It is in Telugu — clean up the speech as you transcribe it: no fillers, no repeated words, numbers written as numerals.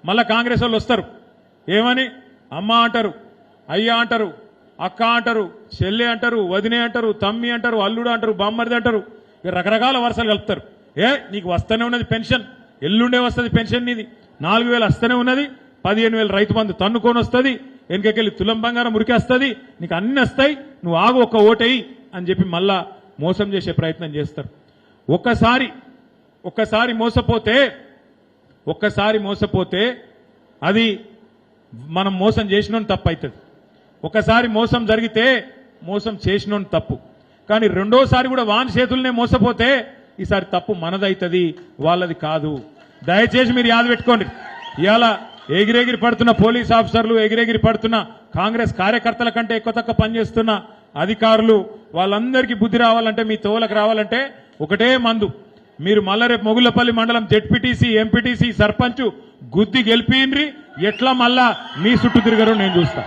మళ్ళా కాంగ్రెస్ వాళ్ళు వస్తారు ఏమని అమ్మ అంటారు, అయ్య అంటారు, అక్క అంటారు, చెల్లె అంటారు, వదినే అంటారు, తమ్మి అంటారు, అల్లుడు అంటారు, బామ్మరిది అంటారు, రకరకాల వరుసలు కలుపుతారు. నీకు వస్తూనే ఉన్నది పెన్షన్, ఎల్లుండే వస్తుంది పెన్షన్, నీది 4,000 వస్తూనే ఉన్నది, 15,000 రైతు బంధు తన్నుకొని వస్తుంది, వెనుకకెళ్ళి తులం బంగారం ఉరికేస్తుంది, నీకు అన్ని వస్తాయి, నువ్వు ఆగు ఒక్క ఓటేయి అని చెప్పి మళ్ళా మోసం చేసే ప్రయత్నం చేస్తారు. ఒక్కసారి మోసపోతే అది మనం మోసం చేసినోని తప్పు అవుతుంది. ఒకసారి మోసం జరిగితే మోసం చేసినోని తప్పు. కానీ రెండోసారి కూడా వాని చేతులనే మోసపోతే ఈసారి తప్పు మనదైతుంది, వాళ్ళది కాదు. దయచేసి మీరు యాద పెట్టుకోండి. ఇవాళ ఎగిరెగిరి పడుతున్న పోలీస్ ఆఫీసర్లు, ఎగిరెగిరి పడుతున్న కాంగ్రెస్ కార్యకర్తల కంటే ఎక్కువ తక్కువ పనిచేస్తున్న అధికారులు, వాళ్ళందరికీ బుద్ధి రావాలంటే, మీ తోవలకు రావాలంటే ఒకటే మందు. మీరు మళ్ళా రేపు మొగుళ్లపల్లి మండలం జెడ్పీటీసీ, ఎంపీటీసీ, సర్పంచ్ గుద్ది గెలిపిండ్రి, ఎట్లా మళ్ళా మీ చుట్టూ తిరగరో నేను చూస్తా.